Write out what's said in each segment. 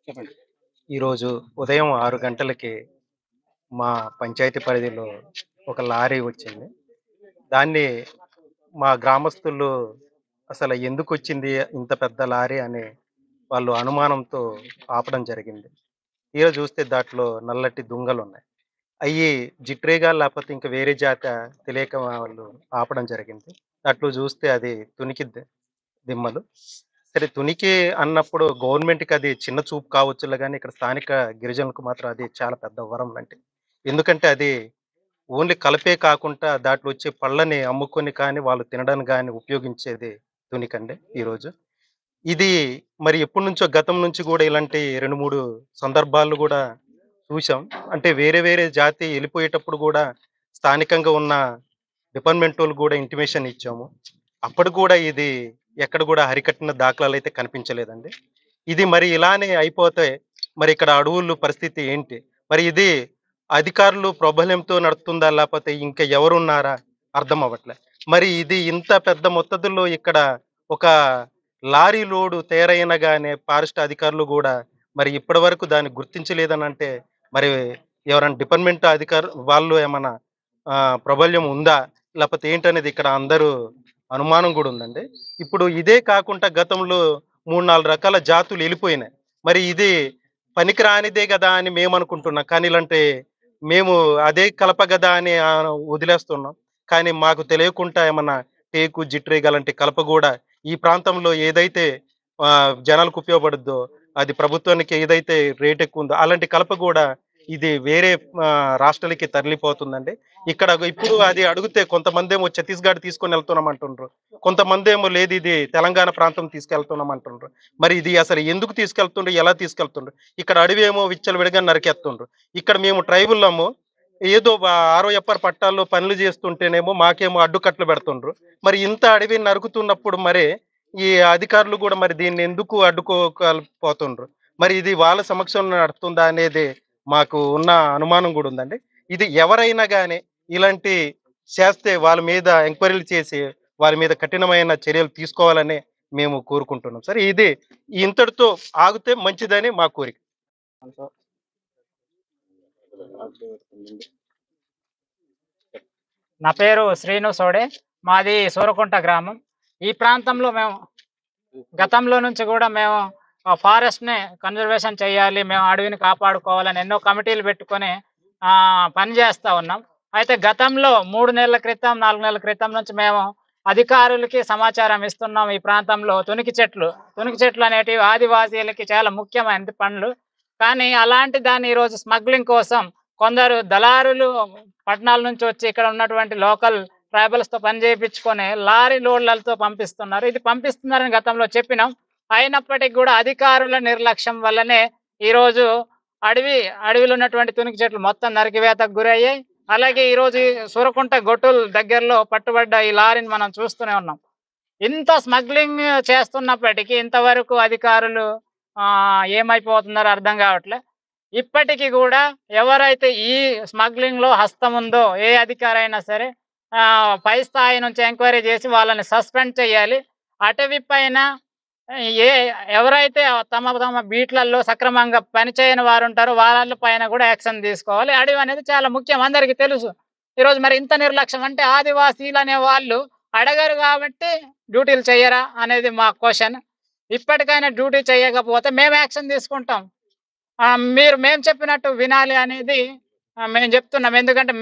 చెప్పండి. ఈరోజు ఉదయం 6 గంటలకి మా పంచాయతీ పరిధిలో ఒక లారీ వచ్చింది. దాన్ని మా గ్రామస్తులు అసలు ఎందుకొచ్చింది ఇంత పెద్ద లారీ అని వాళ్ళు అనుమానంతో ఆపడం జరిగింది. తీరా చూస్తే దాంట్లో నల్లటి దుంగలున్నాయి. అయ్యి జిట్రేగా లేపోతే ఇంక వేరే జాతా తెలియక వాళ్ళు ఆపడం జరిగింది. దాంట్లో చూస్తే అది తునికి దిమ్మలు. సరే తునికి అన్నప్పుడు గవర్నమెంట్‌కి అది చిన్న చూపు కావచ్చులే గానీ, ఇక్కడ స్థానిక గిరిజనులకు మాత్రం అది చాలా పెద్ద వరం లాంటిది. ఎందుకంటే అది ఓన్లీ కలపే కాకుండా దాంట్లో వచ్చే పళ్ళని అమ్ముకొని కానీ, వాళ్ళు తినడానికి గాని ఉపయోగించేది తునికండి ఈరోజు. ఇది మరి ఎప్పటినుంచో గతం నుంచి గూడా ఇలాంటి 2, 3 సందర్భాలు గూడా చూసాం. అంటే వేరే వేరే జాతి ఎళ్ళిపోయేటప్పుడు గూడా స్థానికంగా ఉన్న డిపార్ట్‌మెంటోళ్ళు గూడా ఇంటిమేషన్ ఇచ్చాము. అప్పటికి గూడా ఇది ఎక్కడ గూడా అరికట్టిన దాఖలాలైతే కనిపించలేదండి. ఇది మరి ఇలానే అయిపోతే మరి ఇక్కడ అడవులు పరిస్థితి ఏంటి? మరి ఇది అధికారులు ప్రబల్యంతో నడుస్తుందా? లేపోతే ఇంకా ఎవరున్నారా? అర్థం అవ్వట్లే. మరి ఇది ఇంత పెద్ద మొత్తదుల్లో ఇక్కడ ఒక లారీ లోడు తయారైన గాని ఫారెస్ట్ అధికారులు గూడా మరి ఇప్పటి వరకు దాన్ని గుర్తించలేదనంటే మరి ఎవరైనా డిపార్ట్‌మెంట్ అధికారు వాళ్ళు ఏమన్నా ప్రాబల్యం ఉందా? లేపోతే ఏంటనేది ఇక్కడ అందరూ అనుమానం గూడా ఉందండి. ఇప్పుడు ఇదే కాకుండా గతంలో 3, 4 రకాల జాతులు ఎళ్ళిపోయినాయి. మరి ఇది పనికిరానిదే గదా! అని మేమనుకుంటున్నాం. కానీ ఇలాంటి మేము అదే కలప గదా! అని వదిలేస్తున్నాం. కానీ మాకు తెలియకుండా ఏమన్నా టేకు, జిట్రేగ అలాంటి కలప గూడా ఈ ప్రాంతంలో ఏదైతే జనాలకు ఉపయోగపడుద్దో, అది ప్రభుత్వానికి ఏదైతే రేట్ ఎక్కువుందో అలాంటి కలప గూడా ఇది వేరే రాష్ట్రాలకి తరలిపోతుందండి. ఇక్కడ ఇప్పుడు అది అడిగితే కొంతమందేమో ఛత్తీస్‌గఢ్ తీసుకొనెళ్తున్నాం అంటుండ్రు. కొంతమందేమో లేదు ఇది తెలంగాణ ప్రాంతం తీసుకెళ్తున్నాం అంటుండ్రు. మరి ఇది అసలు ఎందుకు తీసుకెళ్తుండ్రు? ఎలా తీసుకెళ్తుండ్రు? ఇక్కడ అడవేమో విచ్చలవిడిగా నరికేస్తుండ్రు. ఇక్కడ మేము ట్రైబుల్లము ఏదో ఆర్ఓఎఫ్ఆర్ పట్టాల్లో పనులు చేస్తుంటేనేమో మాకేమో అడ్డుకట్టలు పెడుతుండ్రు. మరి ఇంత అడవిని నరుకుతున్నప్పుడు మరి ఈ అధికారులు గూడా మరి దీన్ని ఎందుకు అడ్డుకోలేకపోతుండ్రు? మరి ఇది వాళ్ళ సమక్షంలో నడుస్తుందా అనేది మాకు ఉన్న అనుమానం గూడా ఉందండి. ఇది ఎవరైనా గాని ఇలాంటి చేస్తే వాళ్ళ మీద ఎంక్వైరీలు చేసి, వారి మీద కఠినమైన చర్యలు తీసుకోవాలని మేము కోరుకుంటున్నాం సార్. ఇది ఇంతటితో ఆగితే మంచిదని మా కోరిక. అంతా నా పేరు శ్రీను సోడే. మాది సూరకుంట గ్రామం. ఈ ప్రాంతంలో మేము గతంలో నుంచి కూడా మేము ఫారెస్ట్‌ని కన్జర్వేషన్ చేయాలి, మేము అడవిని కాపాడుకోవాలని ఎన్నో కమిటీలు పెట్టుకొని పని చేస్తా ఉన్నాం. అయితే గతంలో 3 నెలల క్రితం, 4 నెలల క్రితం నుంచి మేము అధికారులకి సమాచారం ఇస్తున్నాం. ఈ ప్రాంతంలో తునికి చెట్లు అనేటివి ఆదివాసీలకి చాలా ముఖ్యమైనది పండ్లు. కానీ అలాంటి దాన్ని ఈరోజు స్మగ్లింగ్ కోసం కొందరు దళారులు పట్టణాల నుంచి వచ్చి ఇక్కడ ఉన్నటువంటి లోకల్ ట్రైబల్స్‌తో పని చేయించుకొని లారీ లోడ్లతో పంపిస్తున్నారు. ఇది పంపిస్తున్నారని గతంలో చెప్పినాం. అయినప్పటికీ కూడా అధికారుల నిర్లక్ష్యం వల్లనే ఈరోజు అడవిలో ఉన్నటువంటి తునికి చెట్లు మొత్తం నరికివేతకు గురయ్యాయి. అలాగే ఈరోజు సూరకుంట గొట్టుల దగ్గరలో పట్టుబడ్డ ఈ లారీని మనం చూస్తూనే ఉన్నాం. ఇంత స్మగ్లింగ్ చేస్తున్నప్పటికీ ఇంతవరకు అధికారులు ఏమైపోతున్నారో అర్థం కావట్లే. ఇప్పటికీ కూడా ఎవరైతే ఈ స్మగ్లింగ్‌లో హస్తం ఉందో ఏ అధికారి అయినా సరే పై స్థాయి నుంచి ఎంక్వైరీ చేసి వాళ్ళని సస్పెండ్ చేయాలి. అటవీ పైన ఏ ఎవరైతే తమ బీట్లలో సక్రమంగా పనిచేయని వారు ఉంటారో వాళ్ళ పైన కూడా యాక్షన్ తీసుకోవాలి. అడవి అనేది చాలా ముఖ్యం, అందరికీ తెలుసు. ఈరోజు మరి ఇంత నిర్లక్ష్యం అంటే ఆదివాసీలు అనే వాళ్ళు అడగరు కాబట్టి డ్యూటీలు చేయరా అనేది మా క్వశ్చన్. ఇప్పటికైనా డ్యూటీ చేయకపోతే మేము యాక్షన్ తీసుకుంటాం. మేము చెప్పినట్టు వినాలి అనేది మేము చెప్తున్నాం. ఎందుకంటే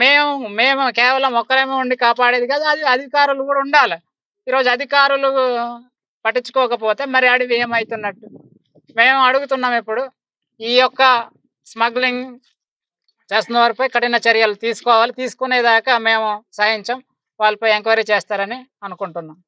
మేము కేవలం ఒక్కరేమే ఉండి కాపాడేది కాదు, అది అధికారులు కూడా ఉండాలి. ఈరోజు అధికారులు పట్టించుకోకపోతే మరి అడవి ఏమవుతున్నట్టు మేము అడుగుతున్నాం. ఇప్పుడు ఈ యొక్క స్మగ్లింగ్ చేస్తున్న వారిపై కఠిన చర్యలు తీసుకోవాలి. తీసుకునేదాకా మేము సహించం. వాళ్ళపై ఎంక్వైరీ చేస్తారని అనుకుంటున్నాం.